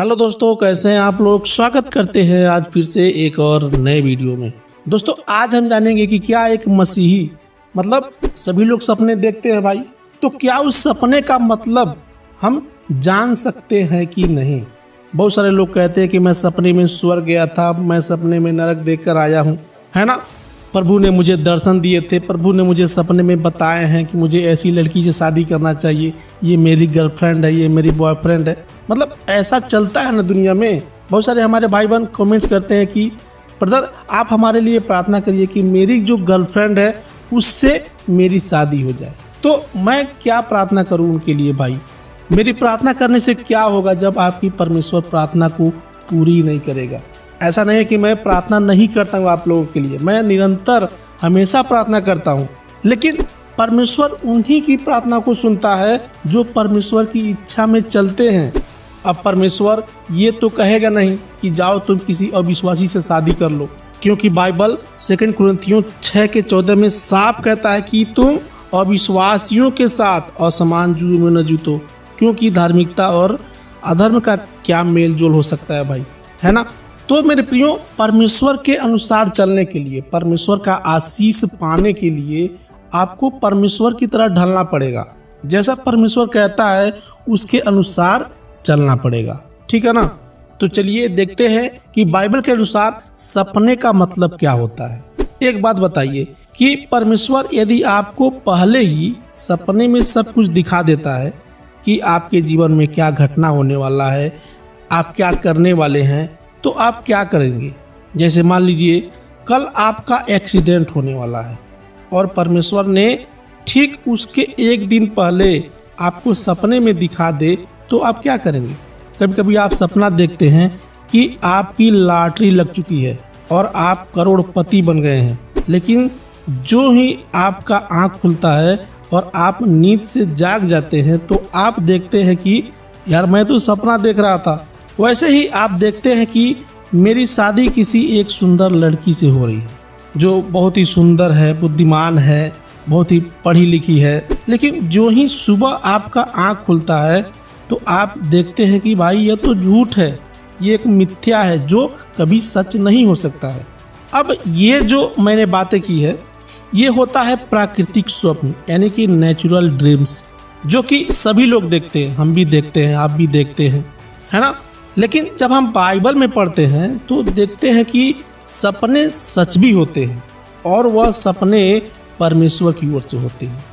Hello दोस्तों, कैसे हैं आप लोग। स्वागत करते हैं आज फिर से एक और नए वीडियो में। दोस्तों आज हम जानेंगे कि क्या एक मसीही मतलब सभी लोग सपने देखते हैं भाई, तो क्या उस सपने का मतलब हम जान सकते हैं कि नहीं। बहुत सारे लोग कहते हैं कि मैं सपने में स्वर्ग गया था, मैं सपने में नरक देखकर आया हूँ, है ना। प्रभु ने मुझे दर्शन दिए थे, प्रभु ने मुझे सपने में बताए हैं कि मुझे ऐसी लड़की से शादी करना चाहिए, ये मेरी गर्लफ्रेंड है, ये मेरी बॉयफ्रेंड है। मतलब ऐसा चलता है ना दुनिया में। बहुत सारे हमारे भाई बहन कमेंट्स करते हैं कि ब्रदर आप हमारे लिए प्रार्थना करिए कि मेरी जो गर्लफ्रेंड है उससे मेरी शादी हो जाए। तो मैं क्या प्रार्थना करूं उनके लिए भाई। मेरी प्रार्थना करने से क्या होगा जब आपकी परमेश्वर प्रार्थना को पूरी नहीं करेगा। ऐसा नहीं है कि मैं प्रार्थना नहीं करता हूँ आप लोगों के लिए, मैं निरंतर हमेशा प्रार्थना करता हूँ, लेकिन परमेश्वर उन्हीं की प्रार्थना को सुनता है जो परमेश्वर की इच्छा में चलते हैं। अब परमेश्वर ये तो कहेगा नहीं कि जाओ तुम किसी अविश्वासी से शादी कर लो, क्योंकि बाइबल 2 कुरिन्थियों 6:14 में साफ कहता है कि तुम अविश्वासियों के साथ असमान जुए में न जूतो, क्योंकि धार्मिकता और अधर्म का क्या मेल जोल हो सकता है भाई, है ना। तो मेरे प्रियो, परमेश्वर के अनुसार चलने के लिए, परमेश्वर का आशीष पाने के लिए आपको परमेश्वर की तरह ढलना पड़ेगा। जैसा परमेश्वर कहता है उसके अनुसार चलना पड़ेगा, ठीक है ना। तो चलिए देखते हैं कि बाइबल के अनुसार सपने का मतलब क्या होता है। एक बात बताइए कि परमेश्वर यदि आपको पहले ही सपने में सब कुछ दिखा देता है कि आपके जीवन में क्या घटना होने वाला है, आप क्या करने वाले हैं, तो आप क्या करेंगे। जैसे मान लीजिए कल आपका एक्सीडेंट होने वाला है और परमेश्वर ने ठीक उसके एक दिन पहले आपको सपने में दिखा दे, तो आप क्या करेंगे। कभी कभी आप सपना देखते हैं कि आपकी लॉटरी लग चुकी है और आप करोड़पति बन गए हैं, लेकिन जो ही आपका आँख खुलता है और आप नींद से जाग जाते हैं तो आप देखते हैं कि यार मैं तो सपना देख रहा था। वैसे ही आप देखते हैं कि मेरी शादी किसी एक सुंदर लड़की से हो रही है जो बहुत ही सुंदर है, बुद्धिमान है, बहुत ही पढ़ी लिखी है, लेकिन जो ही सुबह आपका आँख खुलता है तो आप देखते हैं कि भाई यह तो झूठ है, ये एक मिथ्या है जो कभी सच नहीं हो सकता है। अब ये जो मैंने बातें की है ये होता है प्राकृतिक स्वप्न, यानी कि नेचुरल ड्रीम्स, जो कि सभी लोग देखते हैं, हम भी देखते हैं, आप भी देखते हैं, है ना। लेकिन जब हम बाइबल में पढ़ते हैं तो देखते हैं कि सपने सच भी होते हैं और वह सपने परमेश्वर की ओर से होते हैं,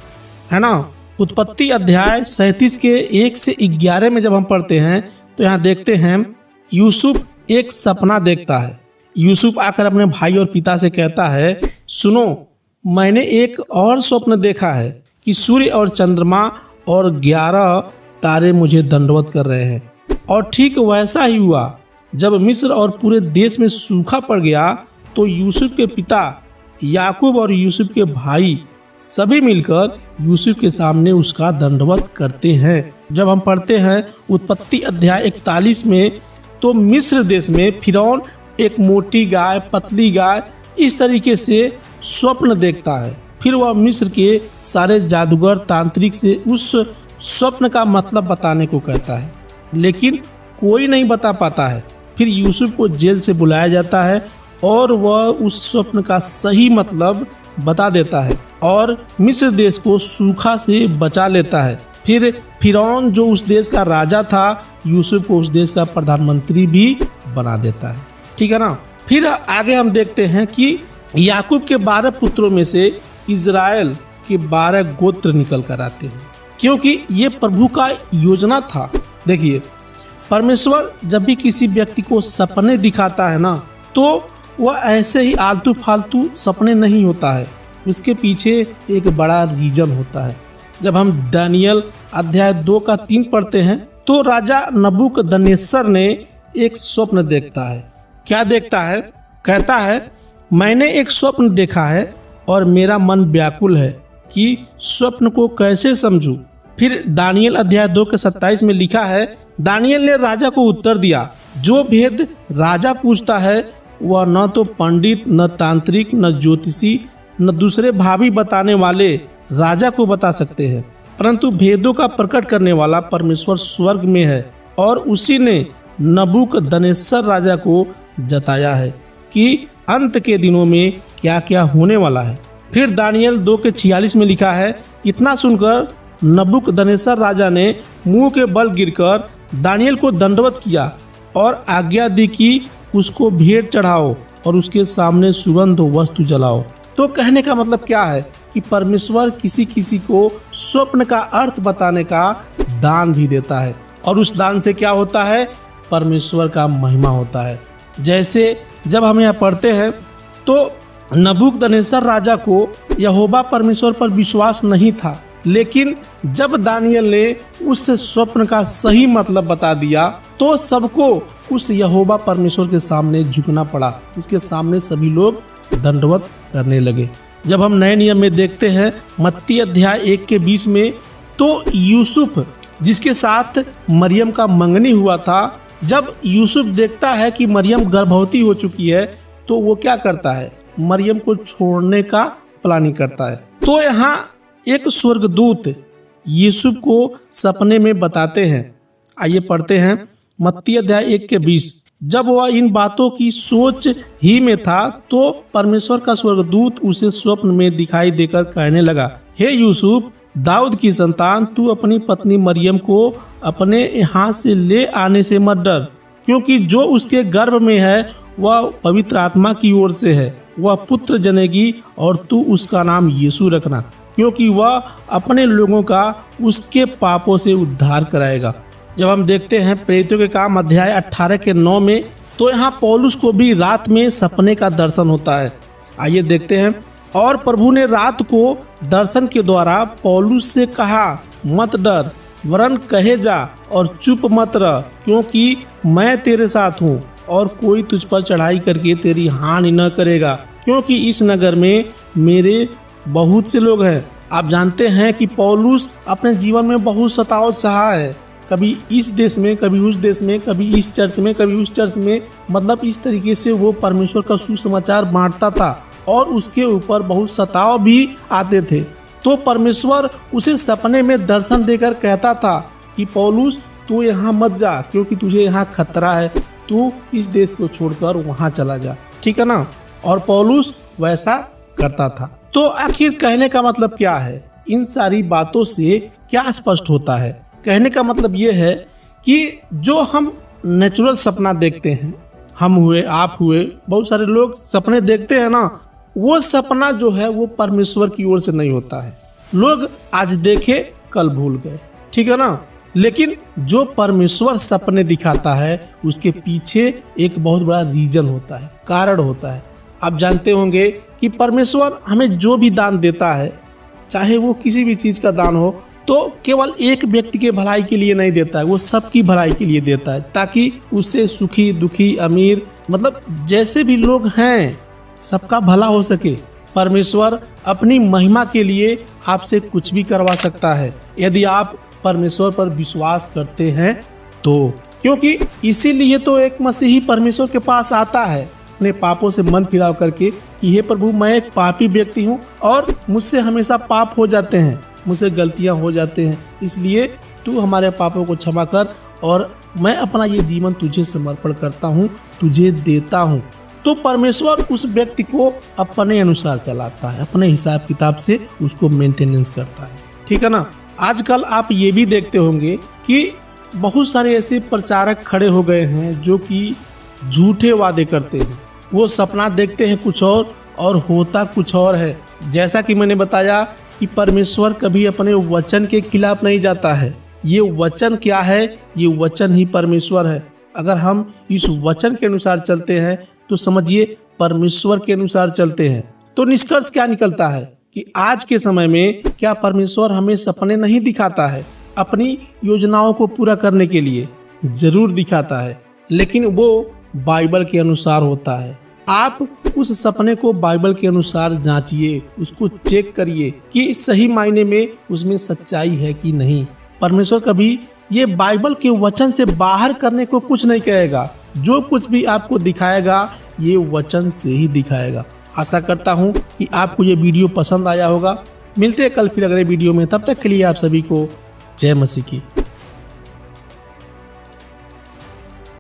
है ना। उत्पत्ति अध्याय 37 के 1 से 11 में जब हम पढ़ते हैं तो यहाँ देखते हैं यूसुफ एक सपना देखता है। यूसुफ आकर अपने भाई और पिता से कहता है, सुनो मैंने एक और स्वप्न देखा है कि सूर्य और चंद्रमा और 11 तारे मुझे दंडवत कर रहे हैं। और ठीक वैसा ही हुआ जब मिस्र और पूरे देश में सूखा पड़ गया तो यूसुफ के पिता याकूब और यूसुफ के भाई सभी मिलकर यूसुफ के सामने उसका दंडवत करते हैं। जब हम पढ़ते हैं उत्पत्ति अध्याय 41 में तो मिस्र देश में फिरौन एक मोटी गाय, पतली गाय, इस तरीके से स्वप्न देखता है। फिर वह मिस्र के सारे जादूगर तांत्रिक से उस स्वप्न का मतलब बताने को कहता है, लेकिन कोई नहीं बता पाता है। फिर यूसुफ को जेल से बुलाया जाता है और वह उस स्वप्न का सही मतलब बता देता है और मिस्र देश को सूखा से बचा लेता है। फिर फिरौन जो उस देश का राजा था यूसुफ को उस देश का प्रधानमंत्री भी बना देता है, ठीक है ना। फिर आगे हम देखते हैं कि याकूब के 12 पुत्रों में से इजराइल के 12 गोत्र निकल कर आते हैं, क्योंकि ये प्रभु का योजना था। देखिए परमेश्वर जब भी किसी व्यक्ति को सपने दिखाता है ना तो वह ऐसे ही आलतू फालतू सपने नहीं होता है, उसके पीछे एक बड़ा रीजन होता है। जब हम दानियल अध्याय 2 का 3 पढ़ते हैं तो राजा नबूकदनेस्सर ने एक स्वप्न देखता है। क्या देखता है? कहता है मैंने एक स्वप्न देखा है और मेरा मन व्याकुल है कि स्वप्न को कैसे समझूं। फिर दानियल अध्याय 2 के 27 में लिखा है, दानियल ने राजा को उत्तर दिया, जो भेद राजा पूछता है वह न तो पंडित, न तांत्रिक, न ज्योतिषी, न दूसरे भावी बताने वाले राजा को बता सकते हैं, परंतु भेदों का प्रकट करने वाला परमेश्वर स्वर्ग में है और उसी ने नबूकदनेस्सर राजा को जताया है कि अंत के दिनों में क्या क्या होने वाला है। फिर दानियल 2:46 में लिखा है, इतना सुनकर नबूकदनेस्सर राजा ने मुंह के बल गिरकर दानियल को दंडवत किया और आज्ञा दी कि उसको भेंट चढ़ाओ और उसके सामने सुगंध वस्तु जलाओ। तो कहने का मतलब क्या है कि परमेश्वर किसी किसी को स्वप्न का अर्थ बताने का दान भी देता है और उस दान से क्या होता है, परमेश्वर का महिमा होता है। जैसे जब हम यहाँ पढ़ते हैं तो नबूकदनेस्सर राजा को यहोवा परमेश्वर पर विश्वास नहीं था, लेकिन जब दानियल ने उस स्वप्न का सही मतलब बता दिया तो सबको उस यहोवा परमेश्वर के सामने झुकना पड़ा। उसके सामने सभी लोग दंडवत करने लगे। जब हम नए नियम में देखते हैं मत्ती अध्याय 1:20 में, तो यूसुफ जिसके साथ मरियम का मंगनी हुआ था, जब यूसुफ देखता है कि मरियम गर्भवती हो चुकी है तो वो क्या करता है, मरियम को छोड़ने का प्लानिंग करता है। तो यहाँ एक स्वर्गदूत यूसुफ को सपने में बताते हैं। आइए पढ़ते हैं मत्ती अध्याय 1:20। जब वह इन बातों की सोच ही में था तो परमेश्वर का स्वर्गदूत उसे स्वप्न में दिखाई देकर कहने लगा, हे यूसुफ, दाऊद की संतान, तू अपनी पत्नी मरियम को अपने यहाँ से ले आने से मत डर, क्योंकि जो उसके गर्भ में है वह पवित्र आत्मा की ओर से है। वह पुत्र जनेगी और तू उसका नाम यीशु रखना, क्योंकि वह अपने लोगों का उसके पापों से उद्धार कराएगा। जब हम देखते हैं प्रेरितों के काम अध्याय 18:9 में, तो यहाँ पौलुस को भी रात में सपने का दर्शन होता है। आइए देखते हैं, और प्रभु ने रात को दर्शन के द्वारा पौलुस से कहा, मत डर, वरन कहे जा और चुप मत रह, क्योंकि मैं तेरे साथ हूँ और कोई तुझ पर चढ़ाई करके तेरी हानि न करेगा, क्योंकि इस नगर में मेरे बहुत से लोग हैं। आप जानते हैं कि पौलुस अपने जीवन में बहुत सताव सहा है, कभी इस देश में, कभी उस देश में, कभी इस चर्च में, कभी उस चर्च में, मतलब इस तरीके से वो परमेश्वर का सुसमाचार बांटता था और उसके ऊपर बहुत सताव भी आते थे। तो परमेश्वर उसे सपने में दर्शन देकर कहता था कि पौलुस, तू यहाँ मत जा, क्योंकि तुझे यहाँ खतरा है, तू इस देश को छोड़कर वहाँ चला जा, ठीक है ना। और पौलुस वैसा करता था। तो आखिर कहने का मतलब क्या है, इन सारी बातों से क्या स्पष्ट होता है? कहने का मतलब ये है कि जो हम नेचुरल सपना देखते हैं, हम हुए, आप हुए, बहुत सारे लोग सपने देखते हैं ना, वो सपना जो है वो परमेश्वर की ओर से नहीं होता है। लोग आज देखे कल भूल गए, ठीक है ना। लेकिन जो परमेश्वर सपने दिखाता है उसके पीछे एक बहुत बड़ा रीजन होता है, कारण होता है। आप जानते होंगे कि परमेश्वर हमें जो भी दान देता है, चाहे वो किसी भी चीज का दान हो, तो केवल एक व्यक्ति के भलाई के लिए नहीं देता है, वो सबकी भलाई के लिए देता है, ताकि उससे सुखी दुखी अमीर, मतलब जैसे भी लोग हैं सबका भला हो सके। परमेश्वर अपनी महिमा के लिए आपसे कुछ भी करवा सकता है यदि आप परमेश्वर पर विश्वास करते हैं तो, क्योंकि इसीलिए तो एक मसीही परमेश्वर के पास आता है अपने पापों से मन फिराव करके कि हे प्रभु, मैं एक पापी व्यक्ति हूँ और मुझसे हमेशा पाप हो जाते हैं, मुझसे गलतियां हो जाते हैं, इसलिए तू हमारे पापों को क्षमा कर और मैं अपना ये जीवन तुझे समर्पण करता हूँ, तुझे देता हूँ। तो परमेश्वर उस व्यक्ति को अपने अनुसार चलाता है, अपने हिसाब किताब से उसको मेंटेनेंस करता है, ठीक है ना। आजकल आप ये भी देखते होंगे कि बहुत सारे ऐसे प्रचारक खड़े हो गए हैं जो कि झूठे वादे करते हैं। वो सपना देखते हैं कुछ और होता कुछ और है। जैसा कि मैंने बताया कि परमेश्वर कभी अपने वचन के खिलाफ नहीं जाता है। ये वचन क्या है? ये वचन ही परमेश्वर है। अगर हम इस वचन के अनुसार चलते हैं तो समझिए परमेश्वर के अनुसार चलते हैं। तो निष्कर्ष क्या निकलता है कि आज के समय में क्या परमेश्वर हमें सपने नहीं दिखाता है? अपनी योजनाओं को पूरा करने के लिए जरूर दिखाता है, लेकिन वो बाइबल के अनुसार होता है। आप उस सपने को बाइबल के अनुसार जांचिए, उसको चेक करिए कि सही मायने में उसमें सच्चाई है कि नहीं। परमेश्वर कभी ये बाइबल के वचन से बाहर करने को कुछ नहीं कहेगा। जो कुछ भी आपको दिखाएगा ये वचन से ही दिखाएगा। आशा करता हूँ कि आपको ये वीडियो पसंद आया होगा। मिलते हैं कल फिर अगले वीडियो में, तब तक के लिए आप सभी को जय मसीह की।